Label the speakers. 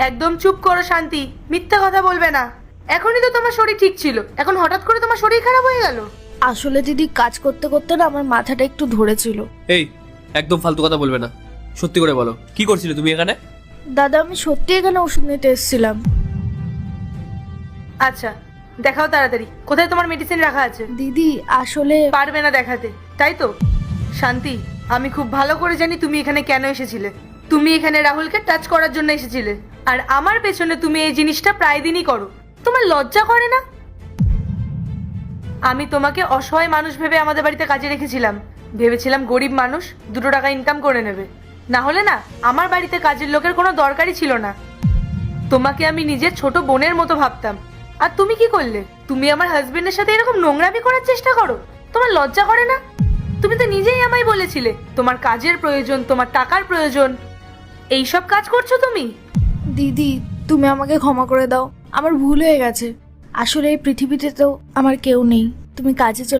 Speaker 1: একদম চুপ করো শান্তি, মিথ্যা কথা বলবে না। এখনই তো তোমার শরীর ঠিক ছিল, এখন হঠাৎ করে তোমার শরীর খারাপ হয়ে গেল।
Speaker 2: আসলে দিদি কাজ করতে করতে না আমার মাথাটা একটু ধরেছিল।
Speaker 3: এই একদম ফালতু কথা বলবে না, সত্যি করে বলো কি করছিলে তুমি এখানে?
Speaker 2: দাদা আমি সত্যি এখানে ওষুধ নিতে এসেছিলাম।
Speaker 1: আচ্ছা দেখাও তাড়াতাড়ি, কোথায় তোমার মেডিসিন রাখা আছে?
Speaker 2: দিদি আসলে
Speaker 1: পারবে না দেখাতে, তাই তো? শান্তি, আমি খুব ভালো করে জানি তুমি এখানে কেন এসেছিলে। তুমি এখানে রাহুলকে টাচ করার জন্য এসেছিলে, আর আমার পেছনে তুমি এই জিনিসটা প্রায় দিনই করো। তোমার লজ্জা করে না? আমি তোমাকে অসহায় মানুষ ভেবে আমাদের বাড়িতে কাজে রেখেছিলাম। ভেবেছিলাম গরিব মানুষ 2 টাকা ইনকাম করে নেবে, না হলে না আমার বাড়িতে কাজের লোকের কোনো দরকারই ছিল না। তোমাকে আমি নিজের ছোট বোনের মতো ভাবতাম। আর তুমি কি করলে? তুমি আমার হাজবেন্ডের সাথে এরকম নোংরামি করার চেষ্টা করো। তোমার লজ্জা করে না? তুমি তো নিজেই আমায় বলেছিলে তোমার কাজের প্রয়োজন, তোমার টাকার প্রয়োজন। এই সব কাজ করছো তুমি?
Speaker 2: দিদি তুমি আমাকে ক্ষমা করে দাও, আমার ভুল হয়ে গেছে। আসলে এই পৃথিবীতে তো আমার কেউ নেই, তুমি কাজে চলে